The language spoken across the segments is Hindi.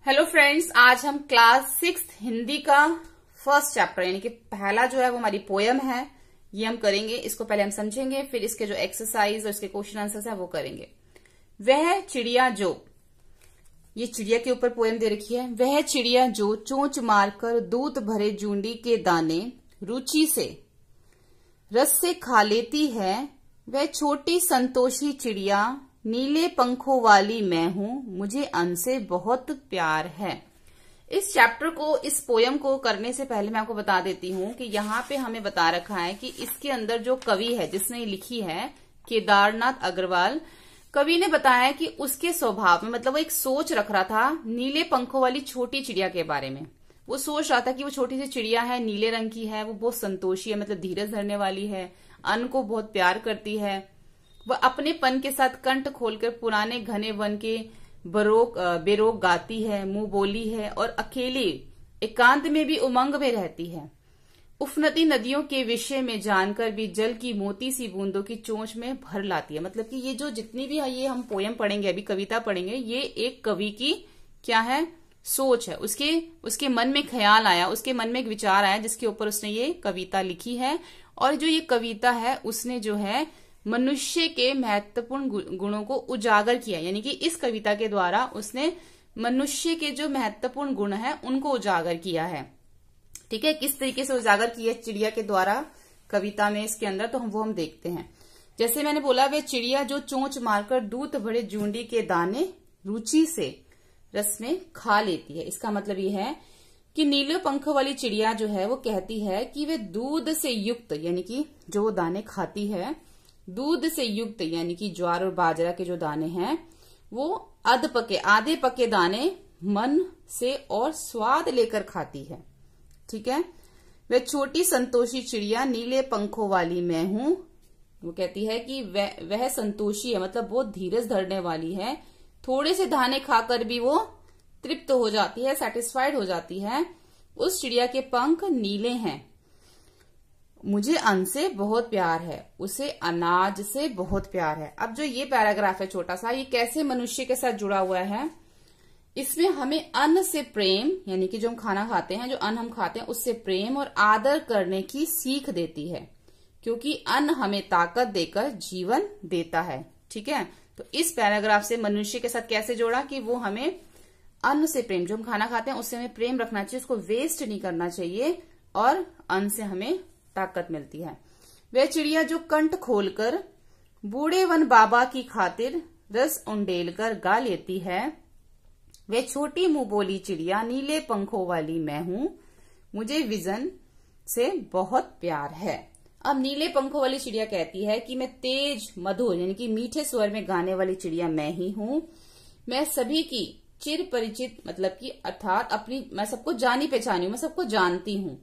हेलो फ्रेंड्स, आज हम क्लास 6 हिंदी का फर्स्ट चैप्टर यानी कि पहला जो है वो हमारी पोयम है, ये हम करेंगे। इसको पहले हम समझेंगे, फिर इसके जो एक्सरसाइज और इसके क्वेश्चन आंसर्स है वो करेंगे। वह चिड़िया जो, ये चिड़िया के ऊपर पोयम दे रखी है। वह चिड़िया जो चोंच मारकर दूध भरे जूंडी के दाने रुचि से रस से खा लेती है, वह छोटी संतोषी चिड़िया नीले पंखों वाली मैं हूं, मुझे अन्न से बहुत प्यार है। इस चैप्टर को, इस पोयम को करने से पहले मैं आपको बता देती हूं कि यहाँ पे हमें बता रखा है कि इसके अंदर जो कवि है जिसने ये लिखी है, केदारनाथ अग्रवाल, कवि ने बताया कि उसके स्वभाव में, मतलब वो एक सोच रख रहा था नीले पंखों वाली छोटी चिड़िया के बारे में। वो सोच रहा था कि वो छोटी सी चिड़िया है, नीले रंग की है, वो बहुत संतोषी है, मतलब धीरज धरने वाली है, अन्न को बहुत प्यार करती है। वह अपने पन के साथ कंठ खोलकर पुराने घने वन के बेरोक गाती है, मुंह बोली है और अकेले एकांत में भी उमंग में रहती है। उफनती नदियों के विषय में जानकर भी जल की मोती सी बूंदों की चोंच में भर लाती है। मतलब कि ये जो जितनी भी है, ये हम पोयम पढ़ेंगे, अभी कविता पढ़ेंगे, ये एक कवि की क्या है, सोच है। उसके मन में ख्याल आया, उसके मन में एक विचार आया जिसके ऊपर उसने ये कविता लिखी है। और जो ये कविता है उसने जो है मनुष्य के महत्वपूर्ण गुणों को उजागर किया, यानी कि इस कविता के द्वारा उसने मनुष्य के जो महत्वपूर्ण गुण है उनको उजागर किया है। ठीक है, किस तरीके से उजागर किया चिड़िया के द्वारा कविता में, इसके अंदर तो हम देखते हैं। जैसे मैंने बोला, वे चिड़िया जो चोंच मारकर दूध भरे जूंडी के दाने रुचि से रस में खा लेती है। इसका मतलब ये है कि नीले पंख वाली चिड़िया जो है वो कहती है कि वे दूध से युक्त, यानी कि जो वो दाने खाती है, दूध से युक्त यानी कि ज्वार और बाजरा के जो दाने हैं वो आधे पके दाने मन से और स्वाद लेकर खाती है। ठीक है, वह छोटी संतोषी चिड़िया नीले पंखों वाली मैं हूं, वो कहती है कि वह संतोषी है, मतलब बहुत धीरज धरने वाली है। थोड़े से दाने खाकर भी वो तृप्त हो जाती है, सेटिस्फाइड हो जाती है। उस चिड़िया के पंख नीले हैं, मुझे अन्न से बहुत प्यार है, उसे अनाज से बहुत प्यार है। अब जो ये पैराग्राफ है छोटा सा, ये कैसे मनुष्य के साथ जुड़ा हुआ है, इसमें हमें अन्न से प्रेम, यानी कि जो हम खाना खाते हैं, जो अन्न हम खाते हैं, उससे प्रेम और आदर करने की सीख देती है, क्योंकि अन्न हमें ताकत देकर जीवन देता है। ठीक है, तो इस पैराग्राफ से मनुष्य के साथ कैसे जोड़ा कि वो हमें अन्न से प्रेम, जो हम खाना खाते हैं उससे हमें प्रेम रखना चाहिए, उसको वेस्ट नहीं करना चाहिए, और अन्न से हमें ताकत मिलती है। वह चिड़िया जो कंठ खोलकर बूढ़े वन बाबा की खातिर रस उंडेल कर गा लेती है, वह छोटी मुंह बोली चिड़िया नीले पंखों वाली मैं हूं, मुझे विजन से बहुत प्यार है। अब नीले पंखों वाली चिड़िया कहती है कि मैं तेज मधुर यानी कि मीठे स्वर में गाने वाली चिड़िया मैं ही हूं। मैं सभी की चिर परिचित, मतलब कि अर्थात मैं सबको जानी पहचानी हूं, मैं सबको जानती हूं।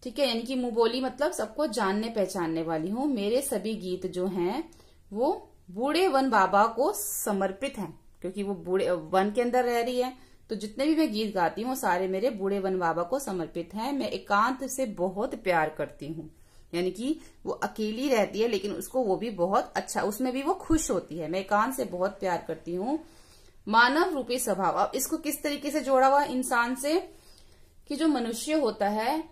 ठीक है, यानी कि मुंह बोली मतलब सबको जानने पहचानने वाली हूँ। मेरे सभी गीत जो हैं वो बूढ़े वन बाबा को समर्पित हैं, क्योंकि वो बूढ़े वन के अंदर रह रही है, तो जितने भी मैं गीत गाती हूँ सारे मेरे बूढ़े वन बाबा को समर्पित हैं। मैं एकांत से बहुत प्यार करती हूँ, यानी कि वो अकेली रहती है लेकिन उसको वो भी बहुत अच्छा, उसमें भी वो खुश होती है। मैं एकांत से बहुत प्यार करती हूँ। मानव रूपी स्वभाव, अब इसको किस तरीके से जोड़ा हुआ इंसान से, कि जो मनुष्य होता है,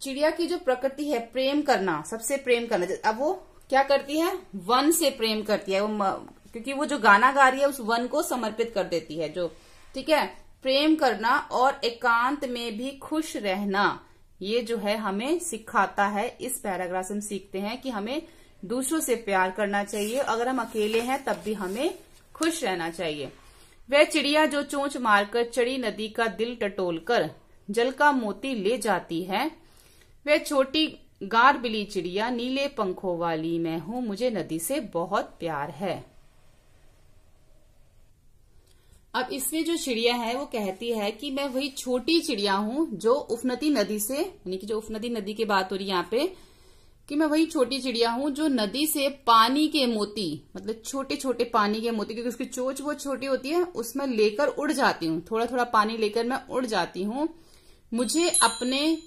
चिड़िया की जो प्रकृति है प्रेम करना, सबसे प्रेम करना, अब वो क्या करती है, वन से प्रेम करती है, क्योंकि वो जो गाना गा रही है उस वन को समर्पित कर देती है जो। ठीक है, प्रेम करना और एकांत में भी खुश रहना, ये जो है हमें सिखाता है। इस पैराग्राफ से हम सीखते हैं कि हमें दूसरों से प्यार करना चाहिए, अगर हम अकेले हैं तब भी हमें खुश रहना चाहिए। वह चिड़िया जो चोंच मारकर चढ़ी नदी का दिल टटोलकर जल का मोती ले जाती है, वह छोटी गार बिली चिड़िया नीले पंखों वाली मैं हूं, मुझे नदी से बहुत प्यार है। अब इसमें जो चिड़िया है वो कहती है कि मैं वही छोटी चिड़िया हूं जो उफनती नदी से, यानी कि जो उफनती नदी की बात हो रही है यहाँ पे, कि मैं वही छोटी चिड़िया हूं जो नदी से पानी के मोती, मतलब छोटे छोटे पानी के मोती, क्योंकि उसकी चोंच बहुत छोटी होती है, उसमें लेकर उड़ जाती हूँ, थोड़ा थोड़ा पानी लेकर मैं उड़ जाती हूँ। मुझे अपने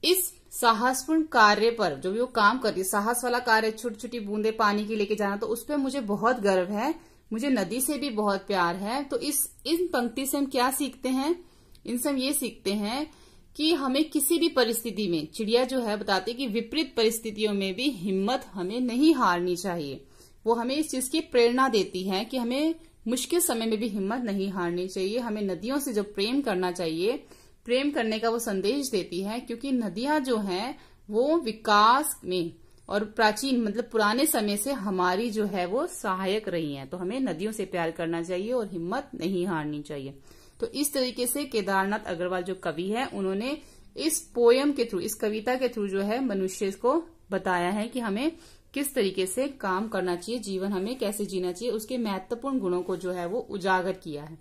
इस साहसपूर्ण कार्य पर, जो भी वो काम करती है, साहस वाला कार्य, छोटी छोटी बूंदे पानी की लेके जाना, तो उस पर मुझे बहुत गर्व है। मुझे नदी से भी बहुत प्यार है। तो इन पंक्ति से हम क्या सीखते हैं? इनसे हम ये सीखते हैं कि हमें किसी भी परिस्थिति में, चिड़िया जो है बताती है कि विपरीत परिस्थितियों में भी हिम्मत हमें नहीं हारनी चाहिए। वो हमें इस चीज की प्रेरणा देती है कि हमें मुश्किल समय में भी हिम्मत नहीं हारनी चाहिए। हमें नदियों से जो प्रेम करना चाहिए, प्रेम करने का वो संदेश देती है, क्योंकि नदियां जो हैं वो विकास में और प्राचीन मतलब पुराने समय से हमारी जो है वो सहायक रही हैं। तो हमें नदियों से प्यार करना चाहिए और हिम्मत नहीं हारनी चाहिए। तो इस तरीके से केदारनाथ अग्रवाल जो कवि है, उन्होंने इस पोयम के थ्रू, इस कविता के थ्रू जो है मनुष्य को बताया है कि हमें किस तरीके से काम करना चाहिए, जीवन हमें कैसे जीना चाहिए, उसके महत्वपूर्ण गुणों को जो है वो उजागर किया है।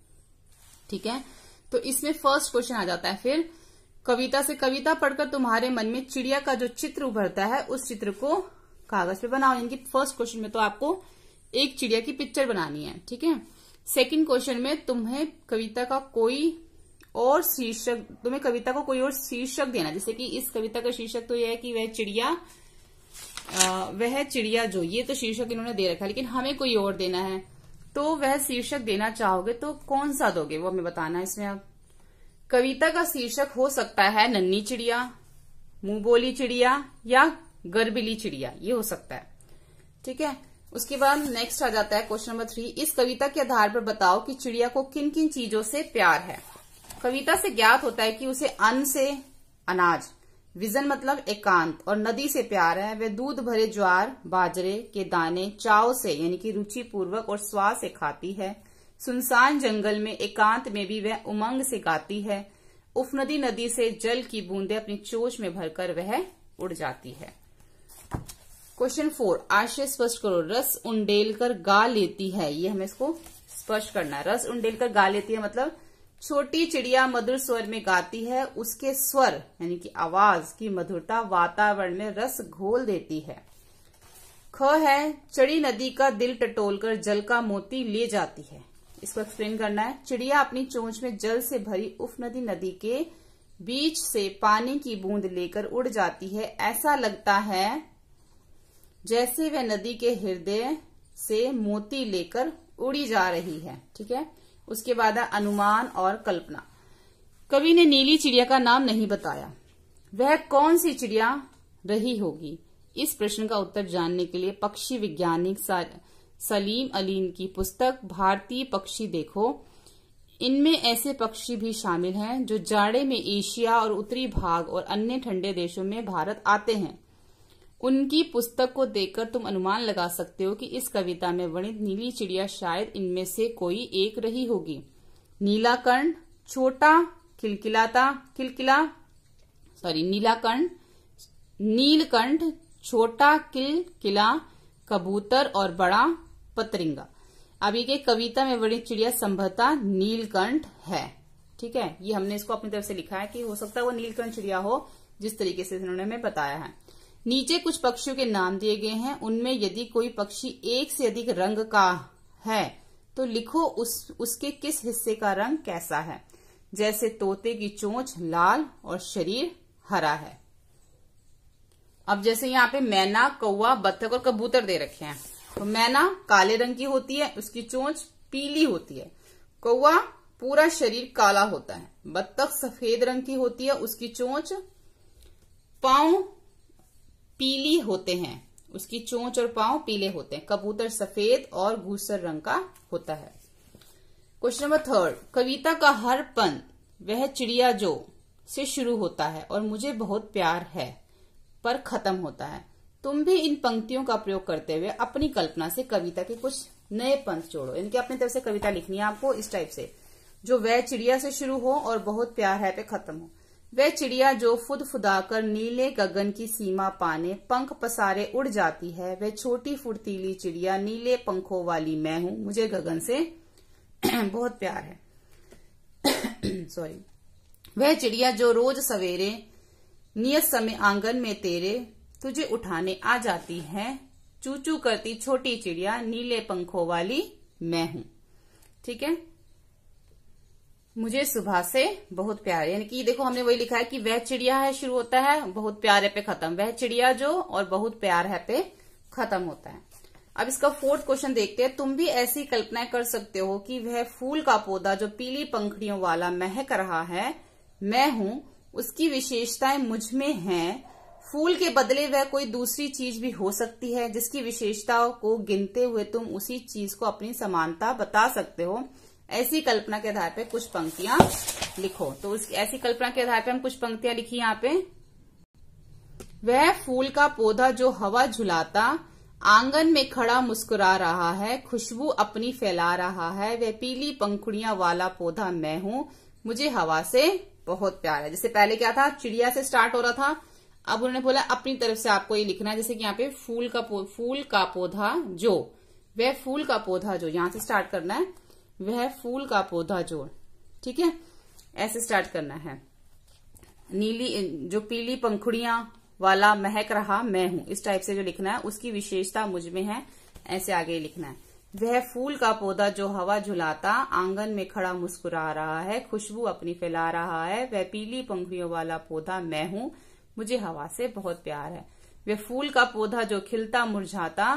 ठीक है, तो इसमें फर्स्ट क्वेश्चन आ जाता है। फिर कविता से कविता पढ़कर तुम्हारे मन में चिड़िया का जो चित्र उभरता है उस चित्र को कागज पे बनाओ। यानी कि फर्स्ट क्वेश्चन में तो आपको एक चिड़िया की पिक्चर बनानी है। ठीक है, सेकंड क्वेश्चन में तुम्हें कविता का कोई और शीर्षक देना, जैसे कि इस कविता का शीर्षक तो यह है कि वह चिड़िया जो, ये तो शीर्षक इन्होंने दे रखा है, लेकिन हमें कोई और देना है। तो वह शीर्षक देना चाहोगे तो कौन सा दोगे, वो हमें बताना है। इसमें अब कविता का शीर्षक हो सकता है नन्ही चिड़िया, मुंह बोली चिड़िया या गर्बिली चिड़िया, ये हो सकता है। ठीक है, उसके बाद नेक्स्ट आ जाता है क्वेश्चन नंबर 3। इस कविता के आधार पर बताओ कि चिड़िया को किन किन चीजों से प्यार है। कविता से ज्ञात होता है कि उसे अन्न से अनाज, विजन मतलब एकांत, और नदी से प्यार है। वह दूध भरे ज्वार बाजरे के दाने चाव से यानी कि रुचि पूर्वक और स्वाद से खाती है। सुनसान जंगल में एकांत में भी वह उमंग से गाती है। उफनदी नदी से जल की बूंदें अपनी चोंच में भरकर वह उड़ जाती है। क्वेश्चन 4, आशय स्पष्ट करो। रस उंडेल कर गा लेती है, ये हमें इसको स्पष्ट करना है। रस उंडेल कर गा लेती है मतलब छोटी चिड़िया मधुर स्वर में गाती है, उसके स्वर यानी कि आवाज की मधुरता वातावरण में रस घोल देती है। ख है, चढ़ी नदी का दिल टटोलकर जल का मोती ले जाती है। इसको एक्सप्लेन करना है। चिड़िया अपनी चोंच में जल से भरी उफनदी नदी के बीच से पानी की बूंद लेकर उड़ जाती है। ऐसा लगता है जैसे वह नदी के हृदय से मोती लेकर उड़ी जा रही है। ठीक है, उसके बाद अनुमान और कल्पना। कवि ने नीली चिड़िया का नाम नहीं बताया, वह कौन सी चिड़िया रही होगी? इस प्रश्न का उत्तर जानने के लिए पक्षी वैज्ञानिक सलीम अलीम की पुस्तक भारतीय पक्षी देखो। इनमें ऐसे पक्षी भी शामिल हैं जो जाड़े में एशिया और उत्तरी भाग और अन्य ठंडे देशों में भारत आते हैं। उनकी पुस्तक को देखकर तुम अनुमान लगा सकते हो कि इस कविता में वर्णित नीली चिड़िया शायद इनमें से कोई एक रही होगी। नीलाकंठ, नीलकंठ, छोटा किलकिला कबूतर और बड़ा पतरिंगा। अब ये कविता में वर्णित चिड़िया संभवतः नीलकंठ है। ठीक है, ये हमने इसको अपनी तरफ से लिखा है कि हो सकता है वो नीलकंठ चिड़िया हो, जिस तरीके से इन्होंने हमें बताया है। नीचे कुछ पक्षियों के नाम दिए गए हैं, उनमें यदि कोई पक्षी एक से अधिक रंग का है तो लिखो उसके किस हिस्से का रंग कैसा है। जैसे तोते की चोंच लाल और शरीर हरा है। अब जैसे यहाँ पे मैना, कौवा, बत्तख और कबूतर दे रखे हैं, तो मैना काले रंग की होती है, उसकी चोंच पीली होती है। कौवा पूरा शरीर काला होता है। बत्तख सफेद रंग की होती है, उसकी चोंच, पांव पीली होते हैं, उसकी चोंच और पांव पीले होते हैं। कबूतर सफेद और धूसर रंग का होता है। क्वेश्चन नंबर 3, कविता का हर पद वह चिड़िया जो से शुरू होता है और मुझे बहुत प्यार है पर खत्म होता है। तुम भी इन पंक्तियों का प्रयोग करते हुए अपनी कल्पना से कविता के कुछ नए पंक्ति जोड़ो। इनकी अपनी तरफ से कविता लिखनी है आपको इस टाइप से, जो वह चिड़िया से शुरू हो और बहुत प्यार है पे खत्म हो। वह चिड़िया जो फुदफुदाकर नीले गगन की सीमा पाने पंख पसारे उड़ जाती है, वह छोटी फुर्तीली चिड़िया नीले पंखों वाली मैं हूं, मुझे गगन से बहुत प्यार है। सॉरी। वह चिड़िया जो रोज सवेरे नियत समय आंगन में तेरे तुझे उठाने आ जाती है, चू चू करती छोटी चिड़िया नीले पंखों वाली मैं हूं। ठीक है, मुझे सुबह से बहुत प्यार, यानी कि देखो हमने वही लिखा है कि वह चिड़िया है शुरू होता है, बहुत प्यार है पे खत्म, वह चिड़िया जो और बहुत प्यार है पे खत्म होता है। अब इसका फोर्थ क्वेश्चन देखते हैं। तुम भी ऐसी कल्पना कर सकते हो कि वह फूल का पौधा जो पीली पंखुड़ियों वाला महक रहा है मैं हूं, उसकी विशेषताएं मुझ में हैं। फूल के बदले वह कोई दूसरी चीज भी हो सकती है जिसकी विशेषताओं को गिनते हुए तुम उसी चीज को अपनी समानता बता सकते हो। ऐसी कल्पना के आधार पर कुछ पंक्तियां लिखो। तो ऐसी कल्पना के आधार पर हम कुछ पंक्तियां लिखी यहाँ पे। वह फूल का पौधा जो हवा झुलाता आंगन में खड़ा मुस्कुरा रहा है, खुशबू अपनी फैला रहा है, वह पीली पंखुड़ियां वाला पौधा मैं हूं, मुझे हवा से बहुत प्यार है। जैसे पहले क्या था, चिड़िया से स्टार्ट हो रहा था, अब उन्होंने बोला अपनी तरफ से आपको ये लिखना है। जैसे कि यहाँ पे फूल का पौधा जो, वह फूल का पौधा जो, यहां से स्टार्ट करना है, वह फूल का पौधा जो, ठीक है, ऐसे स्टार्ट करना है। जो पीली पंखुड़ियां वाला महक रहा मैं हूं, इस टाइप से जो लिखना है, उसकी विशेषता मुझ में है, ऐसे आगे लिखना है। वह फूल का पौधा जो हवा झुलाता आंगन में खड़ा मुस्कुरा रहा है, खुशबू अपनी फैला रहा है, वह पीली पंखुड़ियों वाला पौधा मैं हूं, मुझे हवा से बहुत प्यार है। वह फूल का पौधा जो खिलता मुरझाता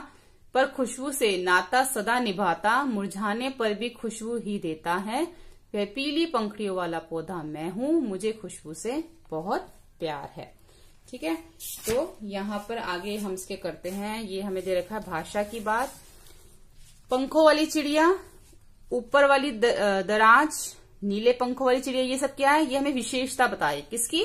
पर खुशबू से नाता सदा निभाता, मुरझाने पर भी खुशबू ही देता है, वह पीली पंखुड़ियों वाला पौधा मैं हूं, मुझे खुशबू से बहुत प्यार है। ठीक है, तो यहाँ पर आगे हम इसके करते हैं। ये हमें दे रखा है भाषा की बात। पंखों वाली चिड़िया, ऊपर वाली दराज, नीले पंखों वाली चिड़िया, ये सब क्या है, ये हमें विशेषता बताए, किसकी,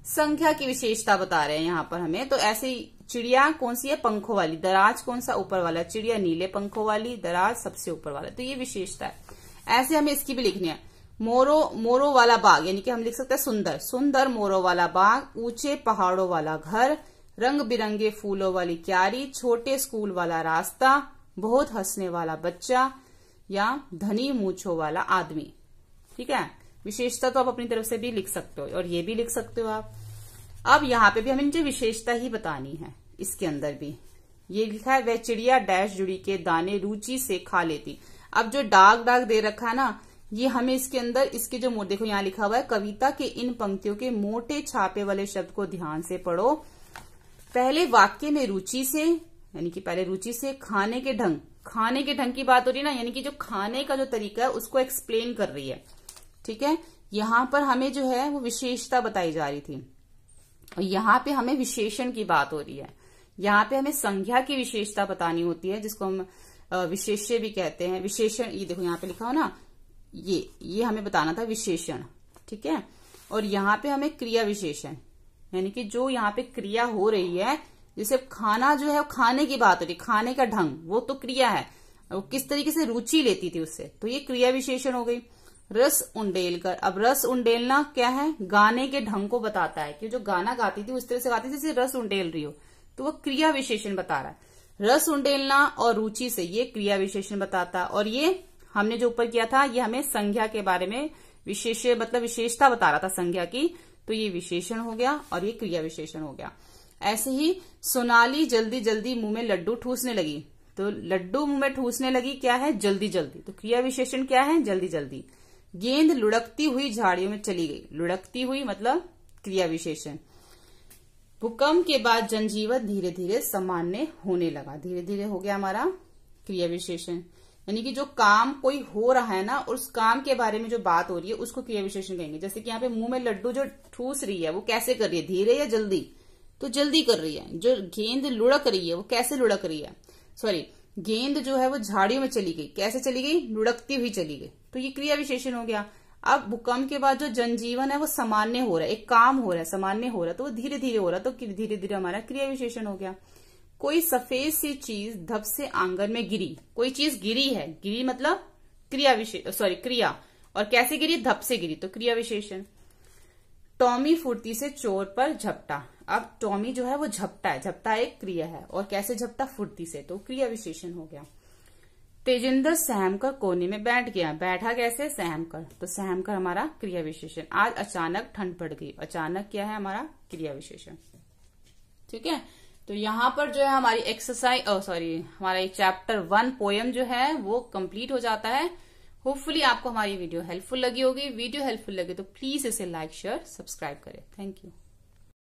संख्या की विशेषता बता रहे हैं यहाँ पर हमें। तो ऐसी चिड़िया कौन सी है, पंखों वाली, दराज कौन सा, ऊपर वाला, चिड़िया नीले पंखों वाली, दराज सबसे ऊपर वाला, तो ये विशेषता है। ऐसे हमें इसकी भी लिखनी है। मोरों वाला बाग, यानी कि हम लिख सकते हैं सुंदर, सुंदर मोरों वाला बाग, ऊंचे पहाड़ों वाला घर, रंग बिरंगे फूलों वाली क्यारी, छोटे स्कूल वाला रास्ता, बहुत हंसने वाला बच्चा, या धनी मूंछों वाला आदमी। ठीक है, विशेषता तो आप अपनी तरफ से भी लिख सकते हो और ये भी लिख सकते हो आप। अब यहाँ पे भी हमें जो विशेषता ही बतानी है, इसके अंदर भी ये लिखा है, वह चिड़िया डैश जुड़ी के दाने रुचि से खा लेती। अब जो दाग दे रखा है ना, ये हमें इसके अंदर, इसके जो देखो यहाँ लिखा हुआ है, कविता के इन पंक्तियों के मोटे छापे वाले शब्द को ध्यान से पढ़ो। पहले वाक्य में रुचि से, यानी कि पहले रुचि से, खाने के ढंग की बात हो रही है ना, यानी कि जो खाने का जो तरीका है उसको एक्सप्लेन कर रही है। ठीक है, यहाँ पर हमें जो है वो विशेषता बताई जा रही थी और यहाँ पे हमें विशेषण की बात हो रही है। यहाँ पे हमें संज्ञा की विशेषता बतानी होती है, जिसको हम विशेष्य भी कहते हैं। विशेषण, ये देखो यहाँ पे लिखा हो ना, ये हमें बताना था विशेषण। ठीक है, और यहाँ पे हमें क्रिया विशेषण, यानी कि जो यहाँ पे क्रिया हो रही है, जैसे खाना जो है, खाने की बात हो रही, खाने का ढंग, वो तो क्रिया है, वो किस तरीके से रुचि लेती थी उससे, तो ये क्रिया विशेषण हो गई। रस उंडेल कर, अब रस उंडेलना क्या है, गाने के ढंग को बताता है कि जो गाना गाती थी उस तरह से गाती थी जैसे रस उंडेल रही हो, तो वो क्रिया विशेषण बता रहा है। रस उंडेलना और रुचि से, ये क्रिया विशेषण बताता। और ये हमने जो ऊपर किया था, ये हमें संज्ञा के बारे में मतलब विशेषता बता रहा था संज्ञा की, तो ये विशेषण हो गया और ये क्रिया विशेषण हो गया। ऐसे ही सोनाली जल्दी जल्दी मुंह में लड्डू ठूसने लगी, तो लड्डू मुंह में ठूसने लगी क्या है, जल्दी जल्दी, तो क्रिया विशेषण क्या है, जल्दी जल्दी। गेंद लुढ़कती हुई झाड़ियों में चली गई, लुढ़कती हुई मतलब क्रिया विशेषण। भूकंप के बाद जनजीवन धीरे धीरे सामान्य होने लगा, धीरे धीरे हो गया हमारा क्रिया विशेषण। यानी कि जो काम कोई हो रहा है ना, उस काम के बारे में जो बात हो रही है उसको क्रिया विशेषण कहेंगे। जैसे कि यहाँ पे मुंह में लड्डू जो ठूस रही है वो कैसे कर रही है, धीरे या जल्दी, तो जल्दी कर रही है। जो गेंद लुढ़क रही है वो कैसे लुढ़क रही है, सॉरी, गेंद जो है वो झाड़ियों में चली गई, कैसे चली गई, लुढ़कती हुई चली गई, तो ये क्रिया विशेषण हो गया। अब भूकंप के बाद जो जनजीवन है वो सामान्य हो रहा है, एक काम हो रहा है, सामान्य हो रहा है, तो वो धीरे धीरे हो रहा है, तो धीरे धीरे हमारा क्रिया विशेषण हो गया। कोई सफेद सी चीज धप से आंगन में गिरी, कोई चीज गिरी है, गिरी मतलब क्रिया, और कैसे गिरी, धप से गिरी, तो क्रिया विशेषण। टॉमी फुर्ती से चोर पर झपटा, अब टॉमी जो है वो झपटा है, झपटा एक क्रिया है, और कैसे झपटा, फुर्ती से, तो क्रिया विशेषण हो गया। तेजिंदर सहम कर कोने में बैठ गया, बैठा कैसे, सहम कर, तो सहम कर हमारा क्रिया विशेषण। आज अचानक ठंड पड़ गई, अचानक क्या है हमारा क्रिया विशेषण। ठीक है, तो यहाँ पर जो है हमारी हमारा ये चैप्टर 1 पोयम जो है वो कंप्लीट हो जाता है। होपफुली आपको हमारी वीडियो हेल्पफुल लगी होगी। वीडियो हेल्पफुल लगे तो प्लीज इसे लाइक, शेयर, सब्सक्राइब करें। Thank you.